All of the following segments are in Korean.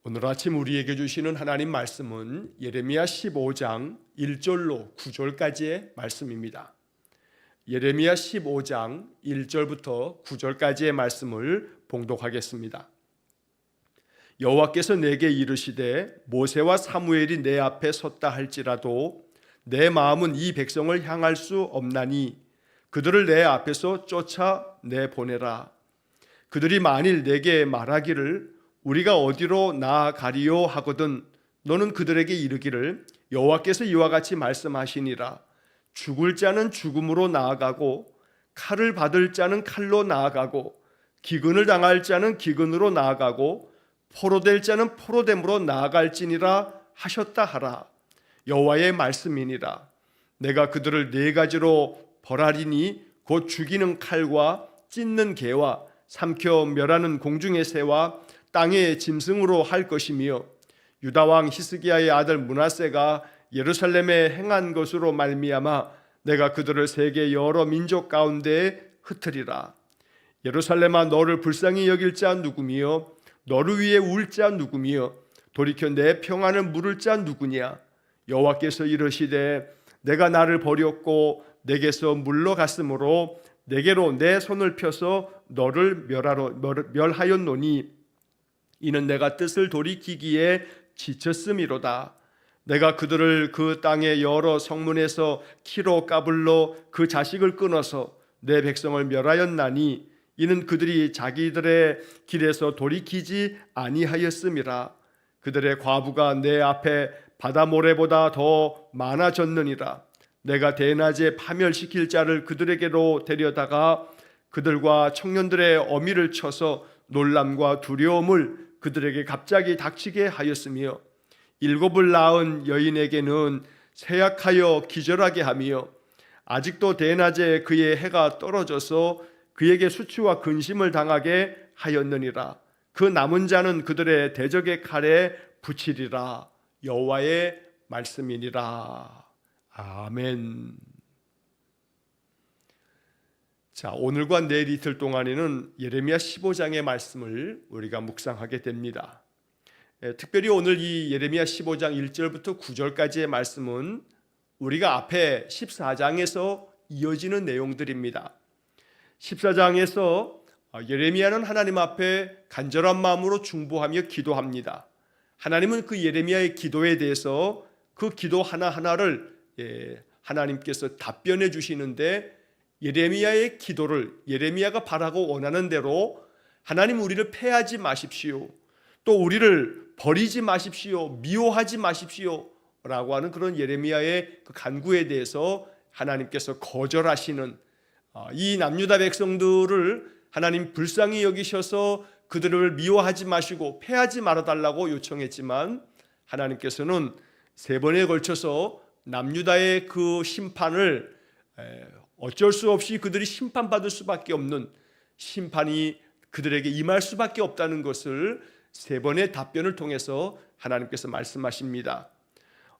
오늘 아침 우리에게 주시는 하나님 말씀은 예레미야 15장 1절로 9절까지의 말씀입니다. 예레미야 15장 1절부터 9절까지의 말씀을 봉독하겠습니다. 여호와께서 내게 이르시되 모세와 사무엘이 내 앞에 섰다 할지라도 내 마음은 이 백성을 향할 수 없나니 그들을 내 앞에서 쫓아내 보내라. 그들이 만일 내게 말하기를 우리가 어디로 나아가리요 하거든 너는 그들에게 이르기를 여호와께서 이와 같이 말씀하시니라. 죽을 자는 죽음으로 나아가고 칼을 받을 자는 칼로 나아가고 기근을 당할 자는 기근으로 나아가고 포로될 자는 포로됨으로 나아갈지니라 하셨다 하라. 여호와의 말씀이니라. 내가 그들을 네 가지로 벌하리니 곧 죽이는 칼과 찢는 개와 삼켜 멸하는 공중의 새와 땅의 짐승으로 할 것이며 유다 왕 히스기야의 아들 므낫세가 예루살렘에 행한 것으로 말미암아 내가 그들을 세계 여러 민족 가운데에 흩으리라. 예루살렘아 너를 불쌍히 여길 자 누구며 너를 위해 울 자 누구며 돌이켜 내 평안을 물을 자 누구냐. 여호와께서 이르시되 내가 나를 버렸고 내게서 물러갔으므로 내게로 내 손을 펴서 너를 멸하였노니 이는 내가 뜻을 돌이키기에 지쳤음이로다. 내가 그들을 그 땅의 여러 성문에서 키로 까불러 그 자식을 끊어서 내 백성을 멸하였나니 이는 그들이 자기들의 길에서 돌이키지 아니하였음이라. 그들의 과부가 내 앞에 바다 모래보다 더 많아졌느니라. 내가 대낮에 파멸시킬 자를 그들에게로 데려다가 그들과 청년들의 어미를 쳐서 놀람과 두려움을 그들에게 갑자기 닥치게 하였으며 일곱을 낳은 여인에게는 세약하여 기절하게 하며 아직도 대낮에 그의 해가 떨어져서 그에게 수치와 근심을 당하게 하였느니라. 그 남은 자는 그들의 대적의 칼에 붙이리라. 여호와의 말씀이니라. 아멘. 자, 오늘과 내일 이틀 동안에는 예레미야 15장의 말씀을 우리가 묵상하게 됩니다. 특별히 오늘 이 예레미야 15장 1절부터 9절까지의 말씀은 우리가 앞에 14장에서 이어지는 내용들입니다. 14장에서 예레미야는 하나님 앞에 간절한 마음으로 중보하며 기도합니다. 하나님은 그 예레미야의 기도에 대해서 그 기도 하나하나를 하나님께서 답변해 주시는데 예레미야의 기도를 예레미야가 바라고 원하는 대로 하나님 우리를 패하지 마십시오. 또 우리를 버리지 마십시오. 미워하지 마십시오. 라고 하는 그런 예레미야의 그 간구에 대해서 하나님께서 거절하시는 이 남유다 백성들을 하나님 불쌍히 여기셔서 그들을 미워하지 마시고 패하지 말아달라고 요청했지만 하나님께서는 세 번에 걸쳐서 남유다의 그 심판을 어쩔 수 없이 그들이 심판받을 수밖에 없는 심판이 그들에게 임할 수밖에 없다는 것을 세 번의 답변을 통해서 하나님께서 말씀하십니다.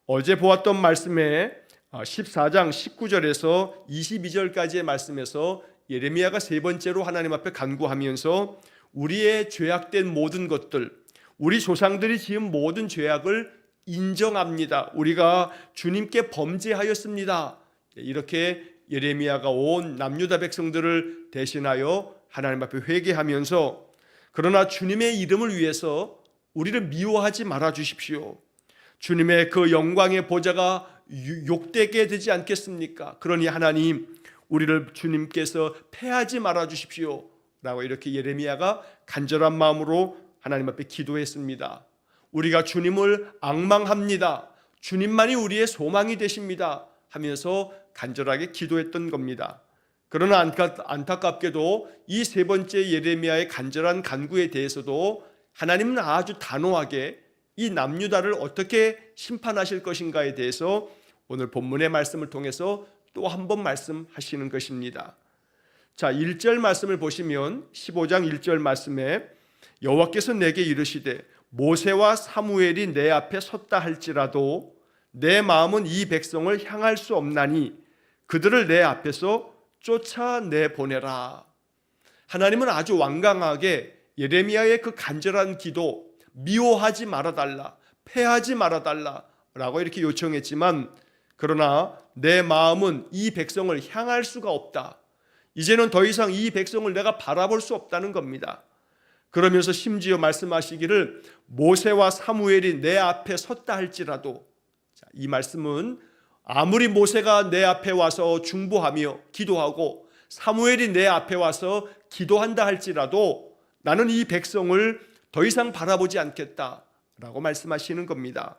어제 보았던 말씀에 14장 19절에서 22절까지의 말씀에서 예레미야가 세 번째로 하나님 앞에 간구하면서 우리의 죄악된 모든 것들, 우리 조상들이 지은 모든 죄악을 인정합니다. 우리가 주님께 범죄하였습니다. 이렇게 예레미야가 온 남유다 백성들을 대신하여 하나님 앞에 회개하면서 그러나 주님의 이름을 위해서 우리를 미워하지 말아 주십시오. 주님의 그 영광의 보좌가 욕되게 되지 않겠습니까? 그러니 하나님 우리를 주님께서 패하지 말아 주십시오 라고 이렇게 예레미야가 간절한 마음으로 하나님 앞에 기도했습니다. 우리가 주님을 앙망합니다. 주님만이 우리의 소망이 되십니다 하면서 간절하게 기도했던 겁니다. 그러나 안타깝게도 이 세 번째 예레미야의 간절한 간구에 대해서도 하나님은 아주 단호하게 이 남유다를 어떻게 심판하실 것인가에 대해서 오늘 본문의 말씀을 통해서 또 한 번 말씀하시는 것입니다. 자, 1절 말씀을 보시면 15장 1절 말씀에 여호와께서 내게 이르시되 모세와 사무엘이 내 앞에 섰다 할지라도 내 마음은 이 백성을 향할 수 없나니 그들을 내 앞에서 쫓아내 보내라. 하나님은 아주 완강하게 예레미야의 그 간절한 기도, 미워하지 말아달라, 패하지 말아달라라고 이렇게 요청했지만, 그러나 내 마음은 이 백성을 향할 수가 없다. 이제는 더 이상 이 백성을 내가 바라볼 수 없다는 겁니다. 그러면서 심지어 말씀하시기를 모세와 사무엘이 내 앞에 섰다 할지라도, 이 말씀은 아무리 모세가 내 앞에 와서 중보하며 기도하고 사무엘이 내 앞에 와서 기도한다 할지라도 나는 이 백성을 더 이상 바라보지 않겠다라고 말씀하시는 겁니다.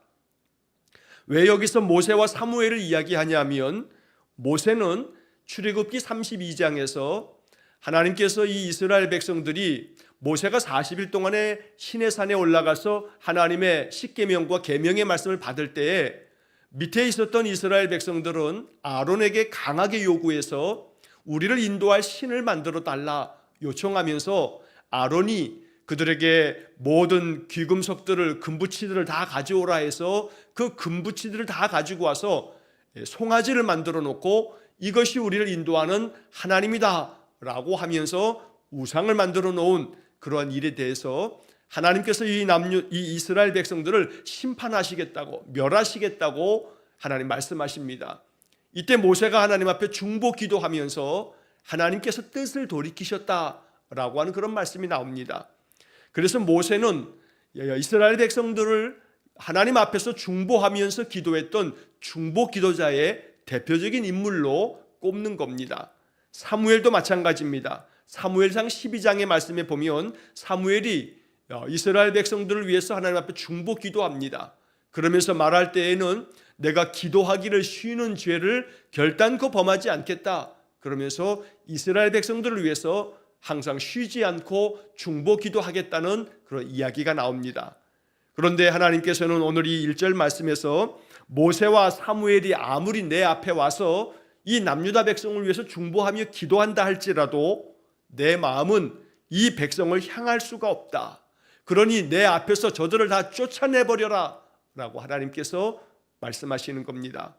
왜 여기서 모세와 사무엘을 이야기하냐면, 모세는 출애굽기 32장에서 하나님께서 이 이스라엘 백성들이 모세가 40일 동안에 시내산에 올라가서 하나님의 십계명과 계명의 말씀을 받을 때에 밑에 있었던 이스라엘 백성들은 아론에게 강하게 요구해서 우리를 인도할 신을 만들어 달라 요청하면서 아론이 그들에게 모든 귀금속들을, 금부치들을 다 가져오라 해서 그 금부치들을 다 가지고 와서 송아지를 만들어 놓고 이것이 우리를 인도하는 하나님이다 라고 하면서 우상을 만들어 놓은 그러한 일에 대해서 하나님께서 이 이스라엘 백성들을 심판하시겠다고, 멸하시겠다고 하나님 말씀하십니다. 이때 모세가 하나님 앞에 중보 기도하면서 하나님께서 뜻을 돌이키셨다라고 하는 그런 말씀이 나옵니다. 그래서 모세는 이스라엘 백성들을 하나님 앞에서 중보하면서 기도했던 중보 기도자의 대표적인 인물로 꼽는 겁니다. 사무엘도 마찬가지입니다. 사무엘상 12장의 말씀에 보면 사무엘이 이스라엘 백성들을 위해서 하나님 앞에 중보 기도합니다. 그러면서 말할 때에는 내가 기도하기를 쉬는 죄를 결단코 범하지 않겠다, 그러면서 이스라엘 백성들을 위해서 항상 쉬지 않고 중보 기도하겠다는 그런 이야기가 나옵니다. 그런데 하나님께서는 오늘 이 1절 말씀에서 모세와 사무엘이 아무리 내 앞에 와서 이 남유다 백성을 위해서 중보하며 기도한다 할지라도 내 마음은 이 백성을 향할 수가 없다. 그러니 내 앞에서 저들을 다 쫓아내버려라 라고 하나님께서 말씀하시는 겁니다.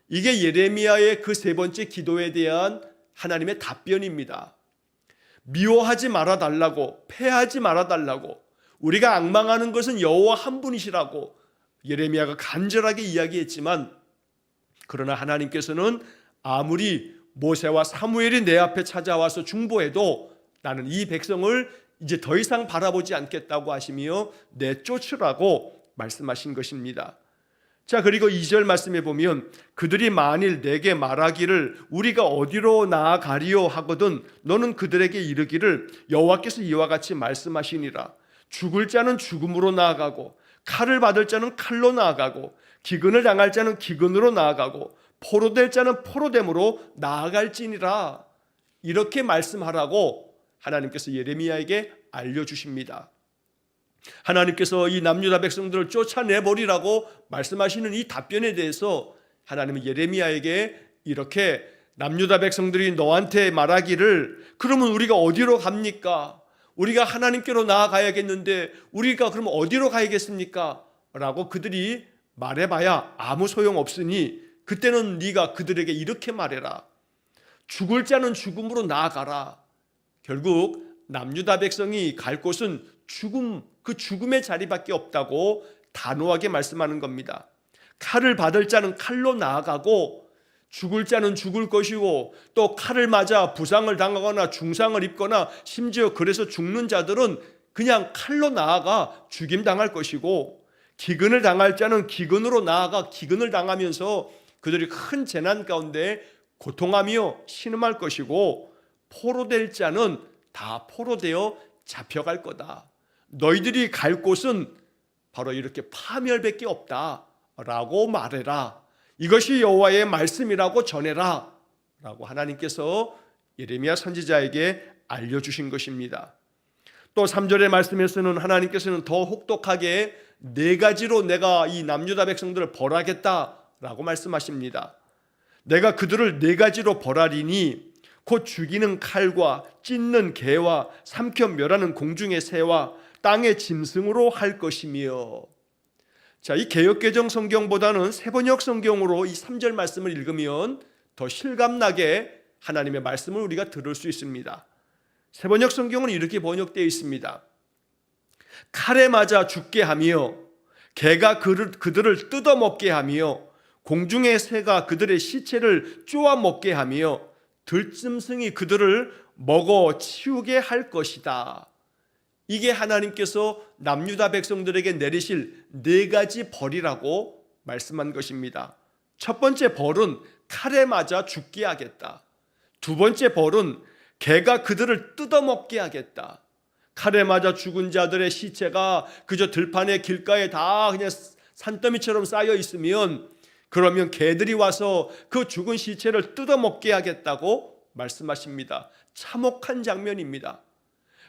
이게 예레미야의 그 세 번째 기도에 대한 하나님의 답변입니다. 미워하지 말아달라고, 패하지 말아달라고, 우리가 앙망하는 것은 여호와 한 분이시라고 예레미야가 간절하게 이야기했지만, 그러나 하나님께서는 아무리 모세와 사무엘이 내 앞에 찾아와서 중보해도 나는 이 백성을 이제 더 이상 바라보지 않겠다고 하시며 내쫓으라고 말씀하신 것입니다. 자, 그리고 2절 말씀에 보면 그들이 만일 내게 말하기를 우리가 어디로 나아가리요 하거든 너는 그들에게 이르기를 여호와께서 이와 같이 말씀하시니라. 죽을 자는 죽음으로 나아가고 칼을 받을 자는 칼로 나아가고 기근을 당할 자는 기근으로 나아가고 포로될 자는 포로됨으로 나아갈지니라. 이렇게 말씀하라고 하나님께서 예레미야에게 알려주십니다. 하나님께서 이 남유다 백성들을 쫓아내버리라고 말씀하시는 이 답변에 대해서 하나님은 예레미야에게 이렇게 남유다 백성들이 너한테 말하기를 그러면 우리가 어디로 갑니까? 우리가 하나님께로 나아가야겠는데 우리가 그러면 어디로 가야겠습니까? 라고 그들이 말해봐야 아무 소용없으니 그때는 네가 그들에게 이렇게 말해라. 죽을 자는 죽음으로 나아가라. 결국 남유다 백성이 갈 곳은 죽음, 그 죽음의 자리밖에 없다고 단호하게 말씀하는 겁니다. 칼을 받을 자는 칼로 나아가고 죽을 자는 죽을 것이고 또 칼을 맞아 부상을 당하거나 중상을 입거나 심지어 그래서 죽는 자들은 그냥 칼로 나아가 죽임당할 것이고 기근을 당할 자는 기근으로 나아가 기근을 당하면서 그들이 큰 재난 가운데 고통하며 신음할 것이고 포로될 자는 다 포로되어 잡혀갈 거다. 너희들이 갈 곳은 바로 이렇게 파멸밖에 없다라고 말해라. 이것이 여호와의 말씀이라고 전해라 라고 하나님께서 예레미야 선지자에게 알려주신 것입니다. 또 3절의 말씀에서는 하나님께서는 더 혹독하게 4가지로 내가 이 남유다 백성들을 벌하겠다라고 말씀하십니다. 내가 그들을 4가지로 벌하리니 곧 죽이는 칼과 찢는 개와 삼켜 멸하는 공중의 새와 땅의 짐승으로 할 것이며. 자, 이 개역개정 성경보다는 세번역 성경으로 이 3절 말씀을 읽으면 더 실감나게 하나님의 말씀을 우리가 들을 수 있습니다. 세번역 성경은 이렇게 번역되어 있습니다. 칼에 맞아 죽게 하며 개가 그들을 뜯어먹게 하며 공중의 새가 그들의 시체를 쪼아 먹게 하며 들짐승이 그들을 먹어 치우게 할 것이다. 이게 하나님께서 남유다 백성들에게 내리실 4가지 벌이라고 말씀한 것입니다. 첫 번째 벌은 칼에 맞아 죽게 하겠다. 두 번째 벌은 개가 그들을 뜯어먹게 하겠다. 칼에 맞아 죽은 자들의 시체가 그저 들판의 길가에 다 그냥 산더미처럼 쌓여 있으면 그러면 개들이 와서 그 죽은 시체를 뜯어먹게 하겠다고 말씀하십니다. 참혹한 장면입니다.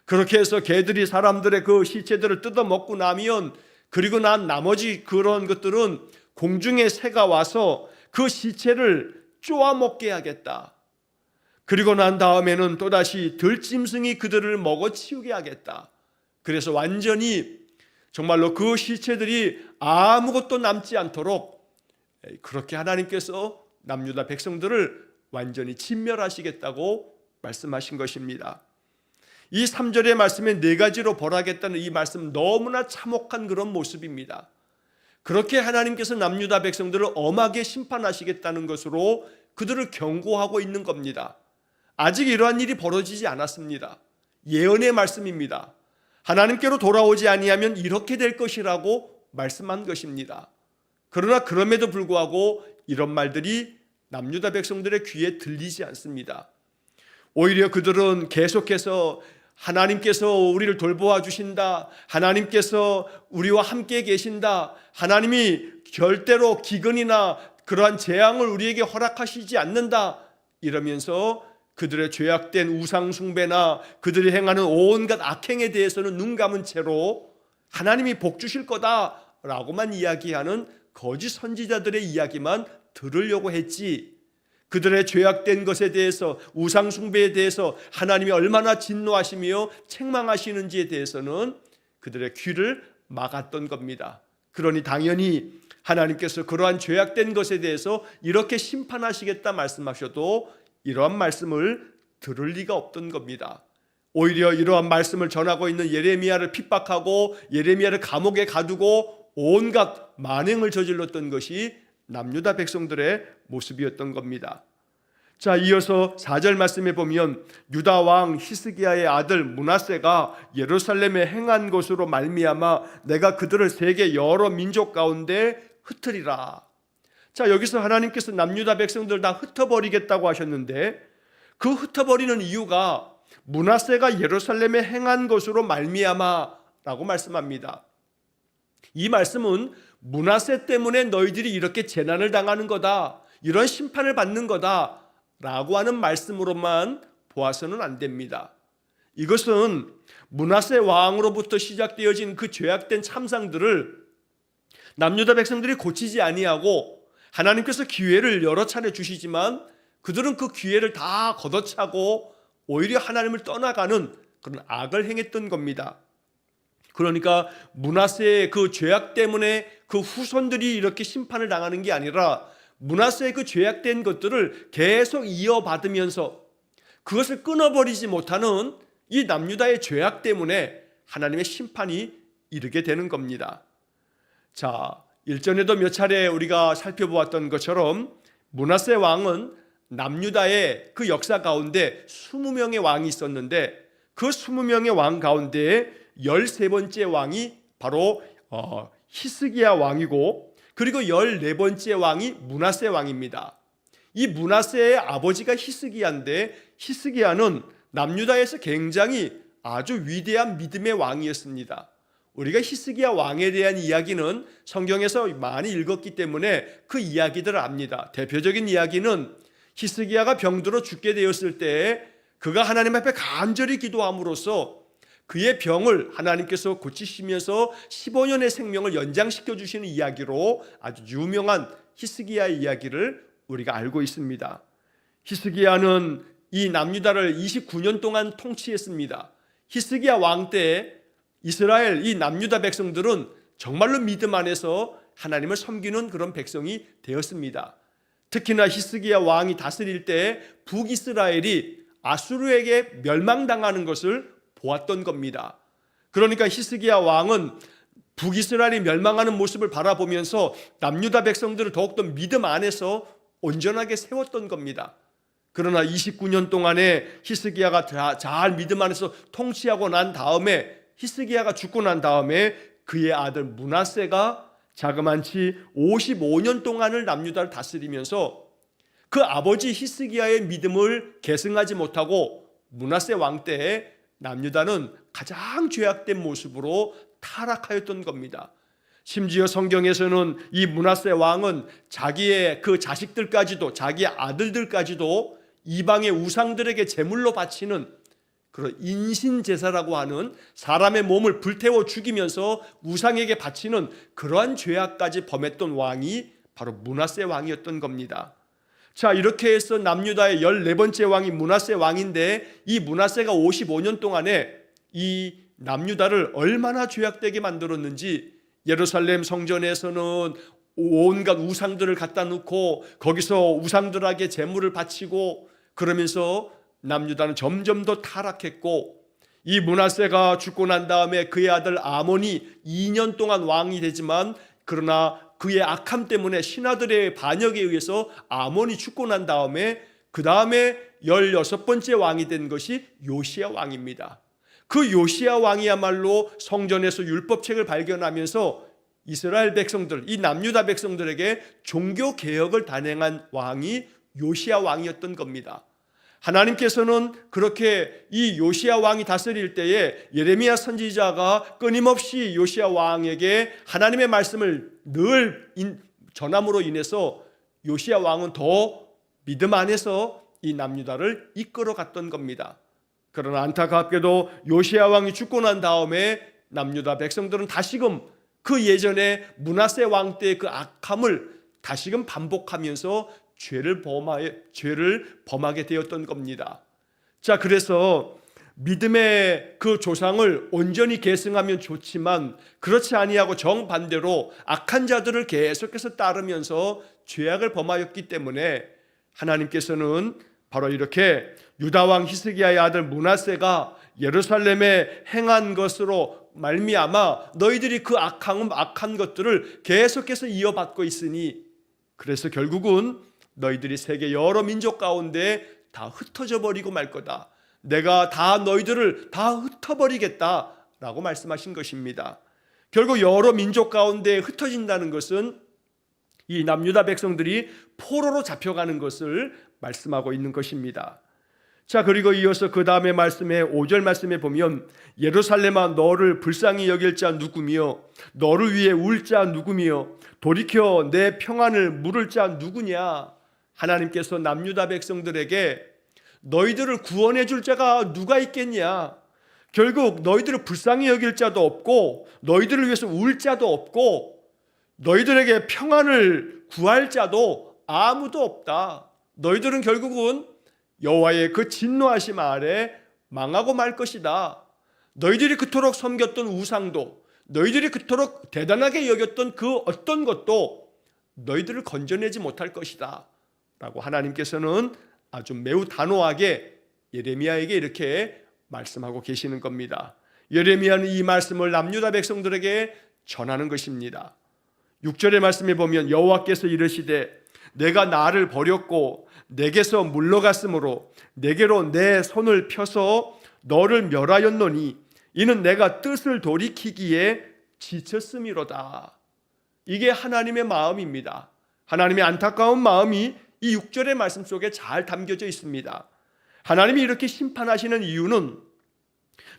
그렇게 해서 개들이 사람들의 그 시체들을 뜯어먹고 나면 그리고 난 나머지 그런 것들은 공중의 새가 와서 그 시체를 쪼아먹게 하겠다. 그리고 난 다음에는 또다시 들짐승이 그들을 먹어 치우게 하겠다. 그래서 완전히 정말로 그 시체들이 아무것도 남지 않도록 그렇게 하나님께서 남유다 백성들을 완전히 진멸하시겠다고 말씀하신 것입니다. 이 3절의 말씀에 4가지로 벌하겠다는 이 말씀 너무나 참혹한 그런 모습입니다. 그렇게 하나님께서 남유다 백성들을 엄하게 심판하시겠다는 것으로 그들을 경고하고 있는 겁니다. 아직 이러한 일이 벌어지지 않았습니다. 예언의 말씀입니다. 하나님께로 돌아오지 아니하면 이렇게 될 것이라고 말씀한 것입니다. 그러나 그럼에도 불구하고 이런 말들이 남유다 백성들의 귀에 들리지 않습니다. 오히려 그들은 계속해서 하나님께서 우리를 돌보아 주신다. 하나님께서 우리와 함께 계신다. 하나님이 절대로 기근이나 그러한 재앙을 우리에게 허락하시지 않는다. 이러면서 그들의 죄악된 우상 숭배나 그들이 행하는 온갖 악행에 대해서는 눈 감은 채로 하나님이 복 주실 거다라고만 이야기하는 거짓 선지자들의 이야기만 들으려고 했지, 그들의 죄악된 것에 대해서 우상 숭배에 대해서 하나님이 얼마나 진노하시며 책망하시는지에 대해서는 그들의 귀를 막았던 겁니다. 그러니 당연히 하나님께서 그러한 죄악된 것에 대해서 이렇게 심판하시겠다 말씀하셔도 이러한 말씀을 들을 리가 없던 겁니다. 오히려 이러한 말씀을 전하고 있는 예레미야를 핍박하고 예레미야를 감옥에 가두고 온갖 만행을 저질렀던 것이 남유다 백성들의 모습이었던 겁니다. 자, 이어서 4절 말씀에 보면 유다 왕 히스기야의 아들 므낫세가 예루살렘에 행한 것으로 말미암아 내가 그들을 세계 여러 민족 가운데 흩으리라. 자, 여기서 하나님께서 남유다 백성들 다 흩어버리겠다고 하셨는데 그 흩어버리는 이유가 므낫세가 예루살렘에 행한 것으로 말미암아라고 말씀합니다. 이 말씀은 므낫세 때문에 너희들이 이렇게 재난을 당하는 거다, 이런 심판을 받는 거다 라고 하는 말씀으로만 보아서는 안 됩니다. 이것은 므낫세 왕으로부터 시작되어진 그 죄악된 참상들을 남유다 백성들이 고치지 아니하고 하나님께서 기회를 여러 차례 주시지만 그들은 그 기회를 다 걷어차고 오히려 하나님을 떠나가는 그런 악을 행했던 겁니다. 그러니까 므낫세의 그 죄악 때문에 그 후손들이 이렇게 심판을 당하는 게 아니라 므낫세의 그 죄악된 것들을 계속 이어받으면서 그것을 끊어버리지 못하는 이 남유다의 죄악 때문에 하나님의 심판이 이르게 되는 겁니다. 자, 일전에도 몇 차례 우리가 살펴보았던 것처럼 므낫세 왕은 남유다의 그 역사 가운데 20명의 왕이 있었는데 그 20명의 왕 가운데 13번째 왕이 바로 히스기야 왕이고 그리고 14번째 왕이 므낫세 왕입니다. 이 므낫세의 아버지가 히스기야인데 히스기야는 남유다에서 굉장히 아주 위대한 믿음의 왕이었습니다. 우리가 히스기야 왕에 대한 이야기는 성경에서 많이 읽었기 때문에 그 이야기들을 압니다. 대표적인 이야기는 히스기야가 병들어 죽게 되었을 때 그가 하나님 앞에 간절히 기도함으로써 그의 병을 하나님께서 고치시면서 15년의 생명을 연장시켜 주시는 이야기로 아주 유명한 히스기야의 이야기를 우리가 알고 있습니다. 히스기야는 이 남유다를 29년 동안 통치했습니다. 히스기야 왕 때 이스라엘 이 남유다 백성들은 정말로 믿음 안에서 하나님을 섬기는 그런 백성이 되었습니다. 특히나 히스기야 왕이 다스릴 때 북이스라엘이 아수르에게 멸망당하는 것을 보았던 겁니다. 그러니까 히스기야 왕은 북이스라엘이 멸망하는 모습을 바라보면서 남유다 백성들을 더욱더 믿음 안에서 온전하게 세웠던 겁니다. 그러나 29년 동안에 히스기야가 잘 믿음 안에서 통치하고 난 다음에, 히스기야가 죽고 난 다음에 그의 아들 므낫세가 자그만치 55년 동안을 남유다를 다스리면서 그 아버지 히스기야의 믿음을 계승하지 못하고 므낫세 왕 때에 남유다는 가장 죄악된 모습으로 타락하였던 겁니다. 심지어 성경에서는 이 므낫세 왕은 자기의 그 자식들까지도, 자기의 아들들까지도 이방의 우상들에게 제물로 바치는 그런 인신제사라고 하는, 사람의 몸을 불태워 죽이면서 우상에게 바치는 그러한 죄악까지 범했던 왕이 바로 므낫세 왕이었던 겁니다. 자, 이렇게 해서 남유다의 14번째 왕이 므낫세 왕인데, 이 므낫세가 55년 동안에 이 남유다를 얼마나 죄악되게 만들었는지, 예루살렘 성전에서는 온갖 우상들을 갖다 놓고 거기서 우상들에게 제물을 바치고, 그러면서 남유다는 점점 더 타락했고, 이 므낫세가 죽고 난 다음에 그의 아들 아몬이 2년 동안 왕이 되지만, 그러나 그의 악함 때문에 신하들의 반역에 의해서 아몬이 죽고 난 다음에 그 다음에 16번째 왕이 된 것이 요시야 왕입니다. 그 요시야 왕이야말로 성전에서 율법책을 발견하면서 이스라엘 백성들, 이 남유다 백성들에게 종교 개혁을 단행한 왕이 요시야 왕이었던 겁니다. 하나님께서는 그렇게 이 요시야 왕이 다스릴 때에 예레미야 선지자가 끊임없이 요시야 왕에게 하나님의 말씀을 늘 전함으로 인해서 요시야 왕은 더 믿음 안에서 이 남유다를 이끌어 갔던 겁니다. 그러나 안타깝게도 요시야 왕이 죽고 난 다음에 남유다 백성들은 다시금 그 예전에 므낫세 왕 때의 그 악함을 다시금 반복하면서 죄를 범하게 되었던 겁니다. 자, 그래서 믿음의 그 조상을 온전히 계승하면 좋지만 그렇지 아니하고 정반대로 악한 자들을 계속해서 따르면서 죄악을 범하였기 때문에 하나님께서는 바로 이렇게 유다 왕 히스기야의 아들 므낫세가 예루살렘에 행한 것으로 말미암아 너희들이 그 악한 것들을 계속해서 이어받고 있으니, 그래서 결국은 너희들이 세계 여러 민족 가운데 다 흩어져 버리고 말 거다. 내가 다 너희들을 다 흩어버리겠다라고 말씀하신 것입니다. 결국 여러 민족 가운데 흩어진다는 것은 이 남유다 백성들이 포로로 잡혀가는 것을 말씀하고 있는 것입니다. 자, 그리고 이어서 그 다음에 말씀에 5절 말씀에 보면 예루살렘아 너를 불쌍히 여길 자 누구며 너를 위해 울 자 누구며 돌이켜 내 평안을 물을 자 누구냐. 하나님께서 남유다 백성들에게 너희들을 구원해 줄 자가 누가 있겠냐. 결국 너희들을 불쌍히 여길 자도 없고 너희들을 위해서 울 자도 없고 너희들에게 평안을 구할 자도 아무도 없다. 너희들은 결국은 여호와의 그 진노하심 아래 망하고 말 것이다. 너희들이 그토록 섬겼던 우상도, 너희들이 그토록 대단하게 여겼던 그 어떤 것도 너희들을 건져내지 못할 것이다 라고 하나님께서는 아주 매우 단호하게 예레미야에게 이렇게 말씀하고 계시는 겁니다. 예레미야는 이 말씀을 남유다 백성들에게 전하는 것입니다. 6절의 말씀에 보면 여호와께서 이르시되 내가 나를 버렸고 내게서 물러갔으므로 내게로 내 손을 펴서 너를 멸하였노니 이는 내가 뜻을 돌이키기에 지쳤음이로다. 이게 하나님의 마음입니다. 하나님의 안타까운 마음이 이 6절의 말씀 속에 잘 담겨져 있습니다. 하나님이 이렇게 심판하시는 이유는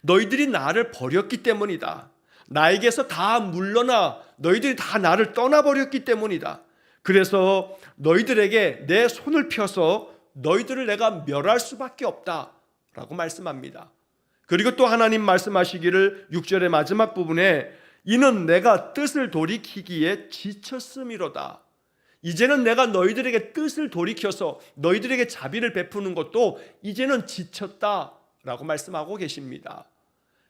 너희들이 나를 버렸기 때문이다. 나에게서 다 물러나 너희들이 다 나를 떠나버렸기 때문이다. 그래서 너희들에게 내 손을 펴서 너희들을 내가 멸할 수밖에 없다라고 말씀합니다. 그리고 또 하나님 말씀하시기를 6절의 마지막 부분에 이는 내가 뜻을 돌이키기에 지쳤음이로다. 이제는 내가 너희들에게 뜻을 돌이켜서 너희들에게 자비를 베푸는 것도 이제는 지쳤다라고 말씀하고 계십니다.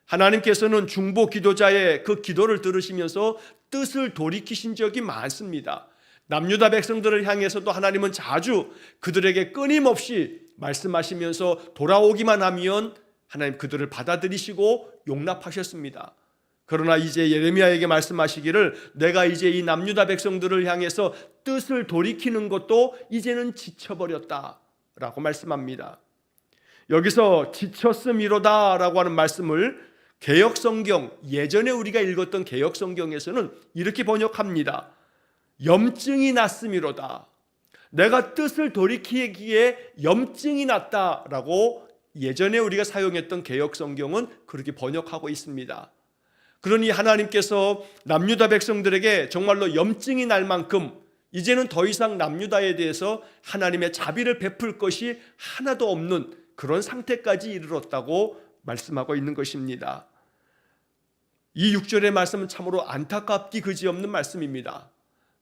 하나님께서는 중보 기도자의 그 기도를 들으시면서 뜻을 돌이키신 적이 많습니다. 남유다 백성들을 향해서도 하나님은 자주 그들에게 끊임없이 말씀하시면서 돌아오기만 하면 하나님 그들을 받아들이시고 용납하셨습니다. 그러나 이제 예레미야에게 말씀하시기를 내가 이제 이 남유다 백성들을 향해서 뜻을 돌이키는 것도 이제는 지쳐버렸다 라고 말씀합니다. 여기서 지쳤음이로다 라고 하는 말씀을 개역성경, 예전에 우리가 읽었던 개역성경에서는 이렇게 번역합니다. 염증이 났음이로다. 내가 뜻을 돌이키기에 염증이 났다라고 예전에 우리가 사용했던 개역성경은 그렇게 번역하고 있습니다. 그러니 하나님께서 남유다 백성들에게 정말로 염증이 날 만큼 이제는 더 이상 남유다에 대해서 하나님의 자비를 베풀 것이 하나도 없는 그런 상태까지 이르렀다고 말씀하고 있는 것입니다. 이 6절의 말씀은 참으로 안타깝기 그지없는 말씀입니다.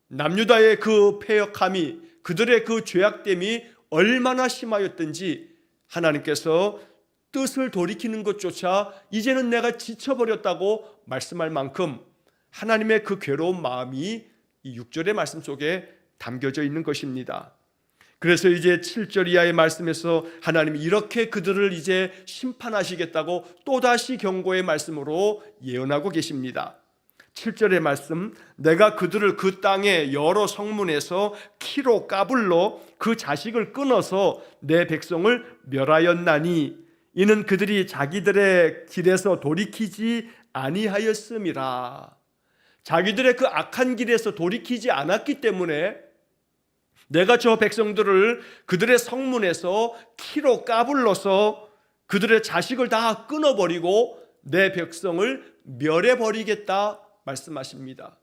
남유다의 그 패역함이, 그들의 그 죄악됨이 얼마나 심하였든지 하나님께서 뜻을 돌이키는 것조차 이제는 내가 지쳐버렸다고 말씀할 만큼 하나님의 그 괴로운 마음이 이 6절의 말씀 속에 담겨져 있는 것입니다. 그래서 이제 7절 이하의 말씀에서 하나님이 이렇게 그들을 이제 심판하시겠다고 또다시 경고의 말씀으로 예언하고 계십니다. 7절의 말씀, 내가 그들을 그 땅의 여러 성문에서 키로 까불러 그 자식을 끊어서 내 백성을 멸하였나니 이는 그들이 자기들의 길에서 돌이키지 아니하였음이라. 자기들의 그 악한 길에서 돌이키지 않았기 때문에 내가 저 백성들을 그들의 성문에서 키로 까불러서 그들의 자식을 다 끊어버리고 내 백성을 멸해버리겠다 말씀하십니다.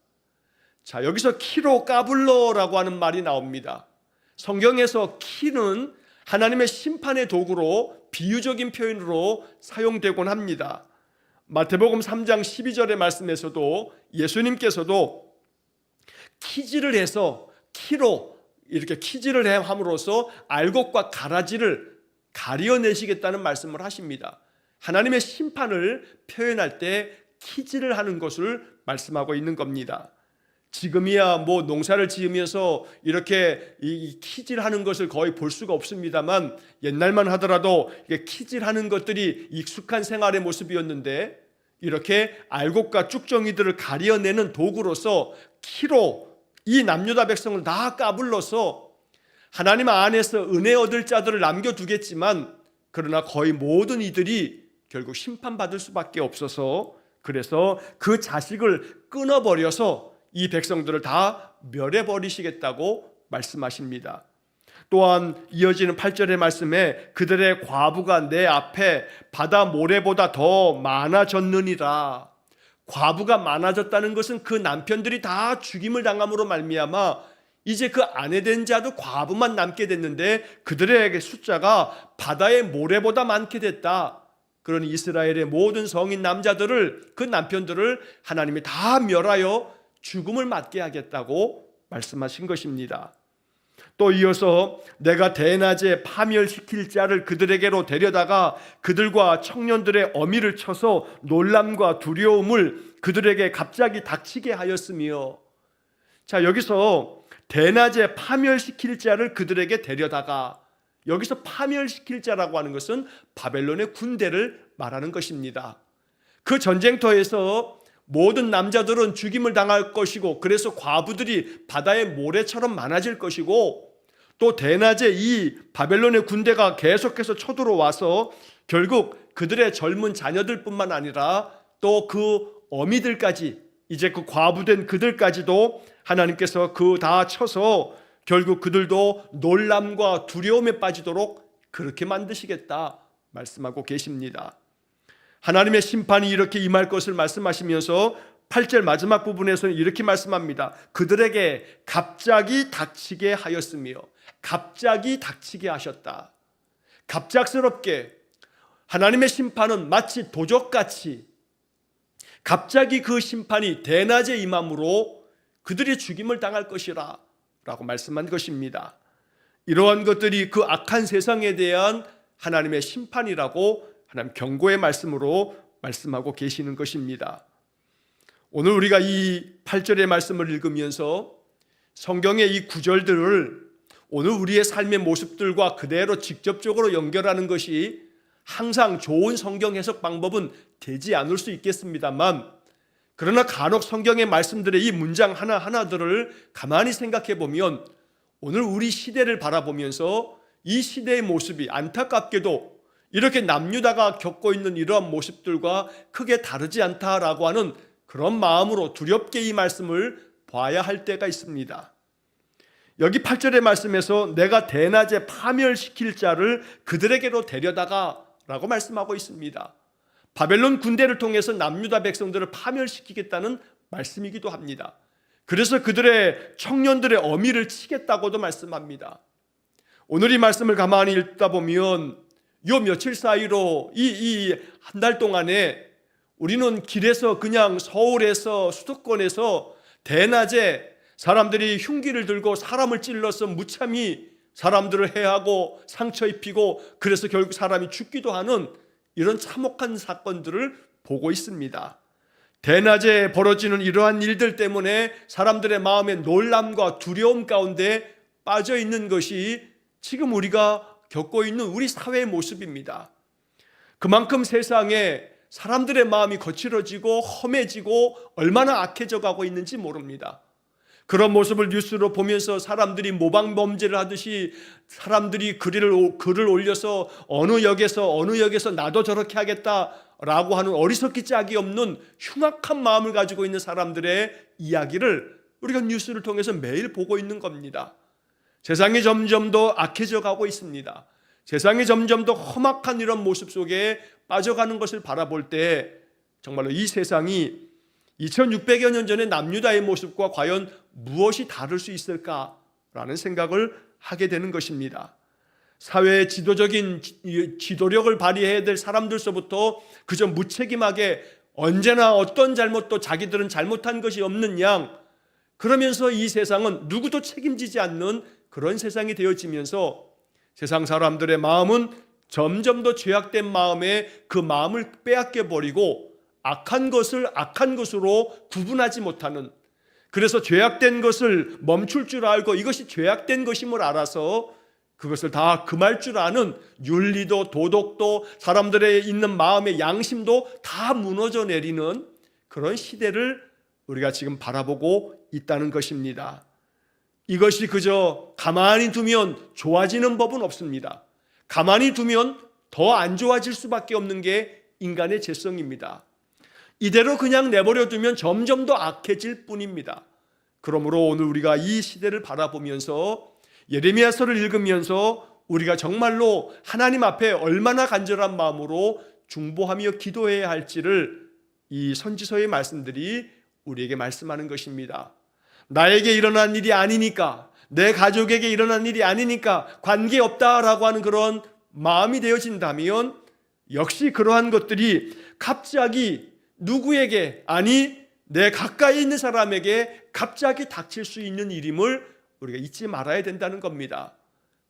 자, 여기서 키로 까불러라고 하는 말이 나옵니다. 성경에서 키는 하나님의 심판의 도구로 비유적인 표현으로 사용되곤 합니다. 마태복음 3장 12절의 말씀에서도 예수님께서도 키질을 해서 키로 이렇게 키질을 함으로써 알곡과 가라지를 가려내시겠다는 말씀을 하십니다. 하나님의 심판을 표현할 때 키질을 하는 것을 말씀하고 있는 겁니다. 지금이야 뭐 농사를 지으면서 이렇게 이 키질하는 것을 거의 볼 수가 없습니다만 옛날만 하더라도 키질하는 것들이 익숙한 생활의 모습이었는데 이렇게 알곡과 쭉정이들을 가려내는 도구로서 키로 이 남유다 백성을 다 까불러서 하나님 안에서 은혜 얻을 자들을 남겨두겠지만 그러나 거의 모든 이들이 결국 심판받을 수밖에 없어서 그래서 그 자식을 끊어버려서 이 백성들을 다 멸해버리시겠다고 말씀하십니다. 또한 이어지는 8절의 말씀에 그들의 과부가 내 앞에 바다 모래보다 더 많아졌느니라. 과부가 많아졌다는 것은 그 남편들이 다 죽임을 당함으로 말미암아 이제 그 아내 된 자도 과부만 남게 됐는데 그들의 숫자가 바다의 모래보다 많게 됐다. 그러니 이스라엘의 모든 성인 남자들을 그 남편들을 하나님이 다 멸하여 죽음을 맞게 하겠다고 말씀하신 것입니다. 또 이어서 내가 대낮에 파멸시킬 자를 그들에게로 데려다가 그들과 청년들의 어미를 쳐서 놀람과 두려움을 그들에게 갑자기 닥치게 하였으며. 자, 여기서 대낮에 파멸시킬 자를 그들에게 데려다가, 여기서 파멸시킬 자라고 하는 것은 바벨론의 군대를 말하는 것입니다. 그 전쟁터에서 모든 남자들은 죽임을 당할 것이고 그래서 과부들이 바다의 모래처럼 많아질 것이고 또 대낮에 이 바벨론의 군대가 계속해서 쳐들어와서 결국 그들의 젊은 자녀들뿐만 아니라 또 그 어미들까지 이제 그 과부된 그들까지도 하나님께서 그 다 쳐서 결국 그들도 놀람과 두려움에 빠지도록 그렇게 만드시겠다 말씀하고 계십니다. 하나님의 심판이 이렇게 임할 것을 말씀하시면서 8절 마지막 부분에서는 이렇게 말씀합니다. 그들에게 갑자기 닥치게 하였으며, 갑자기 닥치게 하셨다. 갑작스럽게 하나님의 심판은 마치 도적같이 갑자기 그 심판이 대낮에 임함으로 그들이 죽임을 당할 것이라 라고 말씀한 것입니다. 이러한 것들이 그 악한 세상에 대한 하나님의 심판이라고 하나님 경고의 말씀으로 말씀하고 계시는 것입니다. 오늘 우리가 이 8절의 말씀을 읽으면서 성경의 이 구절들을 오늘 우리의 삶의 모습들과 그대로 직접적으로 연결하는 것이 항상 좋은 성경 해석 방법은 되지 않을 수 있겠습니다만, 그러나 간혹 성경의 말씀들의 이 문장 하나하나들을 가만히 생각해 보면 오늘 우리 시대를 바라보면서 이 시대의 모습이 안타깝게도 이렇게 남유다가 겪고 있는 이러한 모습들과 크게 다르지 않다라고 하는 그런 마음으로 두렵게 이 말씀을 봐야 할 때가 있습니다. 여기 8절의 말씀에서 내가 대낮에 파멸시킬 자를 그들에게로 데려다가 라고 말씀하고 있습니다. 바벨론 군대를 통해서 남유다 백성들을 파멸시키겠다는 말씀이기도 합니다. 그래서 그들의 청년들의 어미를 치겠다고도 말씀합니다. 오늘 이 말씀을 가만히 읽다 보면 요 며칠 사이로 이 한 달 동안에 우리는 길에서 그냥 서울에서 수도권에서 대낮에 사람들이 흉기를 들고 사람을 찔러서 무참히 사람들을 해하고 상처 입히고 그래서 결국 사람이 죽기도 하는 이런 참혹한 사건들을 보고 있습니다. 대낮에 벌어지는 이러한 일들 때문에 사람들의 마음에 놀람과 두려움 가운데 빠져 있는 것이 지금 우리가 겪고 있는 우리 사회의 모습입니다. 그만큼 세상에 사람들의 마음이 거칠어지고 험해지고 얼마나 악해져 가고 있는지 모릅니다. 그런 모습을 뉴스로 보면서 사람들이 모방범죄를 하듯이 사람들이 글을 올려서 어느 역에서 나도 저렇게 하겠다라고 하는 어리석기 짝이 없는 흉악한 마음을 가지고 있는 사람들의 이야기를 우리가 뉴스를 통해서 매일 보고 있는 겁니다. 세상이 점점 더 악해져 가고 있습니다. 세상이 점점 더 험악한 이런 모습 속에 빠져가는 것을 바라볼 때 정말로 이 세상이 2600여 년 전의 남유다의 모습과 과연 무엇이 다를 수 있을까라는 생각을 하게 되는 것입니다. 사회의 지도적인 지도력을 발휘해야 될 사람들서부터 그저 무책임하게 언제나 어떤 잘못도 자기들은 잘못한 것이 없는 양, 그러면서 이 세상은 누구도 책임지지 않는 그런 세상이 되어지면서 세상 사람들의 마음은 점점 더 죄악된 마음에 그 마음을 빼앗겨 버리고 악한 것을 악한 것으로 구분하지 못하는, 그래서 죄악된 것을 멈출 줄 알고 이것이 죄악된 것임을 알아서 그것을 다 금할 줄 아는 윤리도 도덕도 사람들의 있는 마음의 양심도 다 무너져 내리는 그런 시대를 우리가 지금 바라보고 있다는 것입니다. 이것이 그저 가만히 두면 좋아지는 법은 없습니다. 가만히 두면 더 안 좋아질 수밖에 없는 게 인간의 죄성입니다. 이대로 그냥 내버려 두면 점점 더 악해질 뿐입니다. 그러므로 오늘 우리가 이 시대를 바라보면서 예레미야서를 읽으면서 우리가 정말로 하나님 앞에 얼마나 간절한 마음으로 중보하며 기도해야 할지를 이 선지서의 말씀들이 우리에게 말씀하는 것입니다. 나에게 일어난 일이 아니니까, 내 가족에게 일어난 일이 아니니까 관계없다라고 하는 그런 마음이 되어진다면 역시 그러한 것들이 갑자기 누구에게, 아니 내 가까이 있는 사람에게 갑자기 닥칠 수 있는 일임을 우리가 잊지 말아야 된다는 겁니다.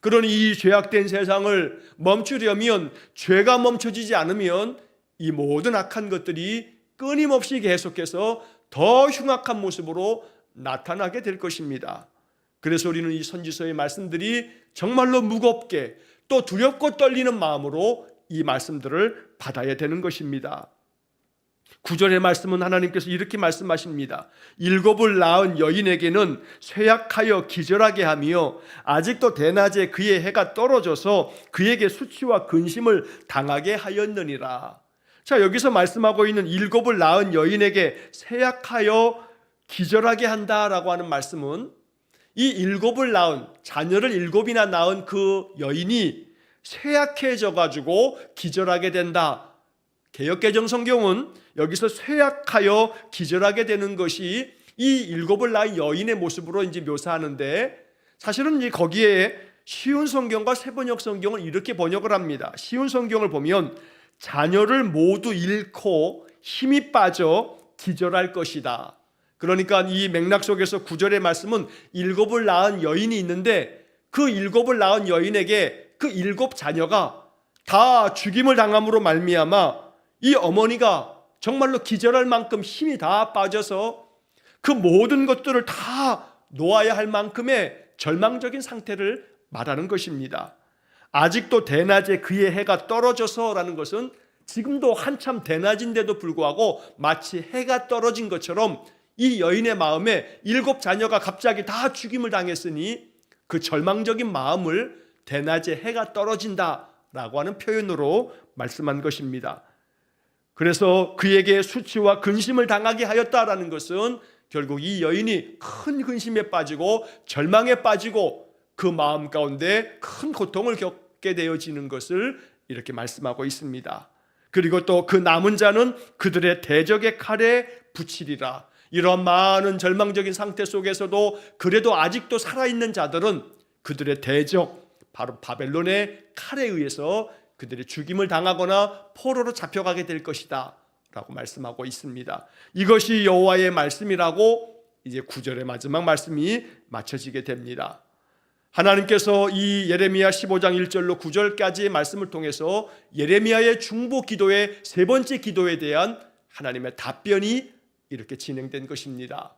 그러니 이 죄악된 세상을 멈추려면, 죄가 멈춰지지 않으면 이 모든 악한 것들이 끊임없이 계속해서 더 흉악한 모습으로 나타나게 될 것입니다. 그래서 우리는 이 선지서의 말씀들이 정말로 무겁게 또 두렵고 떨리는 마음으로 이 말씀들을 받아야 되는 것입니다. 9절의 말씀은 하나님께서 이렇게 말씀하십니다. 7을 낳은 여인에게는 쇠약하여 기절하게 하며 아직도 대낮에 그의 해가 떨어져서 그에게 수치와 근심을 당하게 하였느니라. 자, 여기서 말씀하고 있는 7을 낳은 여인에게 쇠약하여 기절하게 한다라고 하는 말씀은 이 7을 낳은, 자녀를 7이나 낳은 그 여인이 쇠약해져 가지고 기절하게 된다. 개역개정 성경은 여기서 쇠약하여 기절하게 되는 것이 이 7을 낳은 여인의 모습으로 이제 묘사하는데, 사실은 이제 거기에 쉬운 성경과 세번역 성경을 이렇게 번역을 합니다. 쉬운 성경을 보면 자녀를 모두 잃고 힘이 빠져 기절할 것이다. 그러니까 이 맥락 속에서 9절의 말씀은 7을 낳은 여인이 있는데 그 7을 낳은 여인에게 그 7 자녀가 다 죽임을 당함으로 말미암아 이 어머니가 정말로 기절할 만큼 힘이 다 빠져서 그 모든 것들을 다 놓아야 할 만큼의 절망적인 상태를 말하는 것입니다. 아직도 대낮에 그의 해가 떨어져서라는 것은 지금도 한참 대낮인데도 불구하고 마치 해가 떨어진 것처럼 이 여인의 마음에 7 자녀가 갑자기 다 죽임을 당했으니 그 절망적인 마음을 대낮에 해가 떨어진다라고 하는 표현으로 말씀한 것입니다. 그래서 그에게 수치와 근심을 당하게 하였다라는 것은 결국 이 여인이 큰 근심에 빠지고 절망에 빠지고 그 마음 가운데 큰 고통을 겪게 되어지는 것을 이렇게 말씀하고 있습니다. 그리고 또 그 남은 자는 그들의 대적의 칼에 붙이리라. 이런 많은 절망적인 상태 속에서도 그래도 아직도 살아있는 자들은 그들의 대적, 바로 바벨론의 칼에 의해서 그들이 죽임을 당하거나 포로로 잡혀가게 될 것이다 라고 말씀하고 있습니다. 이것이 여호와의 말씀이라고 이제 9절의 마지막 말씀이 맞춰지게 됩니다. 하나님께서 이 예레미야 15장 1절로 9절까지의 말씀을 통해서 예레미야의 중보 기도의 3번째 기도에 대한 하나님의 답변이 이렇게 진행된 것입니다.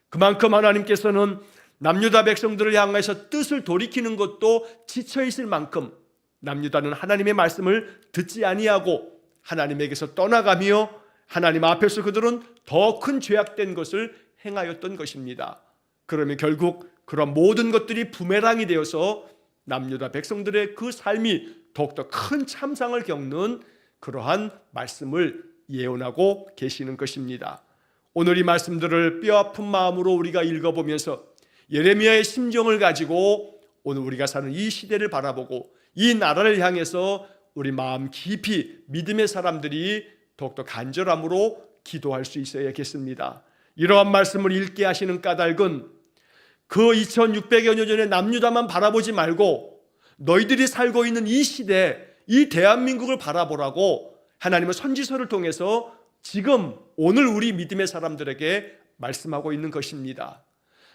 그만큼 하나님께서는 남유다 백성들을 향해서 뜻을 돌이키는 것도 지쳐 있을 만큼 남유다는 하나님의 말씀을 듣지 아니하고 하나님에게서 떠나가며 하나님 앞에서 그들은 더 큰 죄악된 것을 행하였던 것입니다. 그러면 결국 그런 모든 것들이 부메랑이 되어서 남유다 백성들의 그 삶이 더욱더 큰 참상을 겪는 그러한 말씀을 예언하고 계시는 것입니다. 오늘 이 말씀들을 뼈아픈 마음으로 우리가 읽어보면서 예레미야의 심정을 가지고 오늘 우리가 사는 이 시대를 바라보고 이 나라를 향해서 우리 마음 깊이 믿음의 사람들이 더욱더 간절함으로 기도할 수 있어야겠습니다. 이러한 말씀을 읽게 하시는 까닭은 그 2600여 년 전에 남유다만 바라보지 말고 너희들이 살고 있는 이 시대, 이 대한민국을 바라보라고 하나님은 선지서를 통해서 지금 오늘 우리 믿음의 사람들에게 말씀하고 있는 것입니다.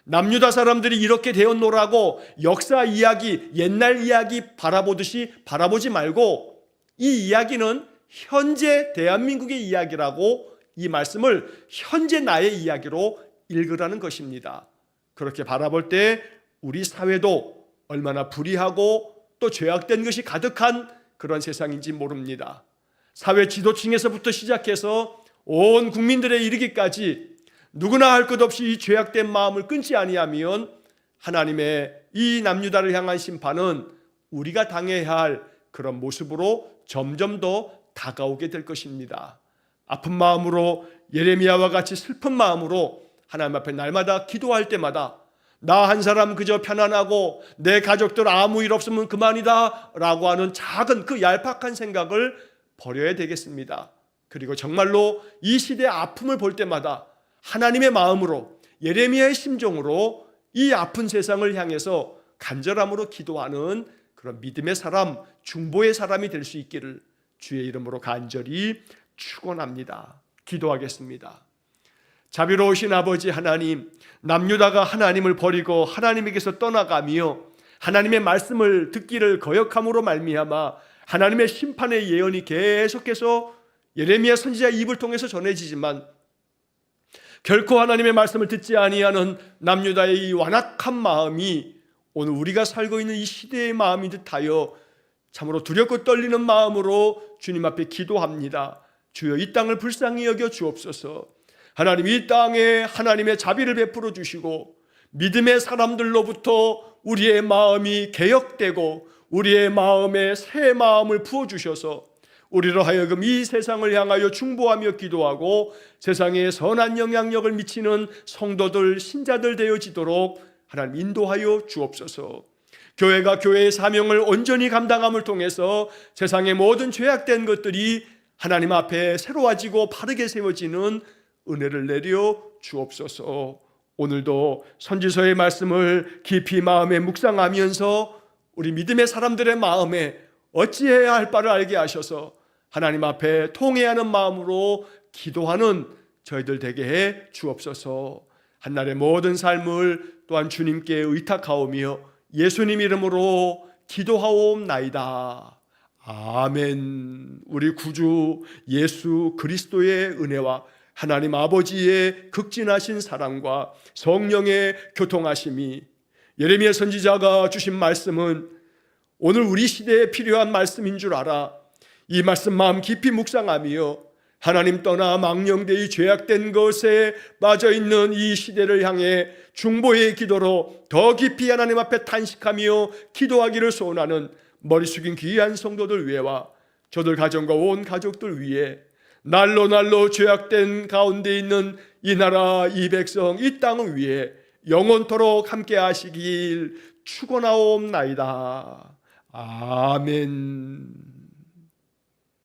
남유다 사람들이 이렇게 되었노라고 역사 이야기, 옛날 이야기 바라보듯이 바라보지 말고 이 이야기는 현재 대한민국의 이야기라고 이 말씀을 현재 나의 이야기로 읽으라는 것입니다. 그렇게 바라볼 때 우리 사회도 얼마나 불의하고 또 죄악된 것이 가득한 그런 세상인지 모릅니다. 사회 지도층에서부터 시작해서 온 국민들에 이르기까지 누구나 할 것 없이 이 죄악된 마음을 끊지 아니하면 하나님의 이 남유다를 향한 심판은 우리가 당해야 할 그런 모습으로 점점 더 다가오게 될 것입니다. 아픈 마음으로 예레미야와 같이 슬픈 마음으로 하나님 앞에 날마다 기도할 때마다 나 한 사람 그저 편안하고 내 가족들 아무 일 없으면 그만이다 라고 하는 작은 그 얄팍한 생각을 버려야 되겠습니다. 그리고 정말로 이 시대의 아픔을 볼 때마다 하나님의 마음으로 예레미야의 심정으로 이 아픈 세상을 향해서 간절함으로 기도하는 그런 믿음의 사람, 중보의 사람이 될 수 있기를 주의 이름으로 간절히 축원합니다. 기도하겠습니다. 자비로우신 아버지 하나님, 남유다가 하나님을 버리고 하나님에게서 떠나가며 하나님의 말씀을 듣기를 거역함으로 말미암아 하나님의 심판의 예언이 계속해서 예레미야 선지자 입을 통해서 전해지지만 결코 하나님의 말씀을 듣지 아니하는 남유다의 이 완악한 마음이 오늘 우리가 살고 있는 이 시대의 마음인 듯하여 참으로 두렵고 떨리는 마음으로 주님 앞에 기도합니다. 주여 이 땅을 불쌍히 여겨 주옵소서. 하나님 이 땅에 하나님의 자비를 베풀어 주시고 믿음의 사람들로부터 우리의 마음이 개혁되고 우리의 마음에 새 마음을 부어주셔서 우리로 하여금 이 세상을 향하여 중보하며 기도하고 세상에 선한 영향력을 미치는 성도들, 신자들 되어지도록 하나님 인도하여 주옵소서. 교회가 교회의 사명을 온전히 감당함을 통해서 세상의 모든 죄악된 것들이 하나님 앞에 새로워지고 바르게 세워지는 은혜를 내려 주옵소서. 오늘도 선지서의 말씀을 깊이 마음에 묵상하면서 우리 믿음의 사람들의 마음에 어찌해야 할 바를 알게 하셔서 하나님 앞에 통회하는 마음으로 기도하는 저희들 되게 해 주옵소서. 한날의 모든 삶을 또한 주님께 의탁하오며 예수님 이름으로 기도하옵나이다. 아멘. 우리 구주 예수 그리스도의 은혜와 하나님 아버지의 극진하신 사랑과 성령의 교통하심이 예레미야 선지자가 주신 말씀은 오늘 우리 시대에 필요한 말씀인 줄 알아 이 말씀 마음 깊이 묵상하며 하나님 떠나 망령되이 죄악된 것에 빠져있는 이 시대를 향해 중보의 기도로 더 깊이 하나님 앞에 탄식하며 기도하기를 소원하는 머리 숙인 귀한 성도들 위해와 저들 가정과 온 가족들 위해 날로 날로 죄악된 가운데 있는 이 나라 이 백성 이 땅을 위해 영원토록 함께 하시길 축원하옵나이다. 아멘.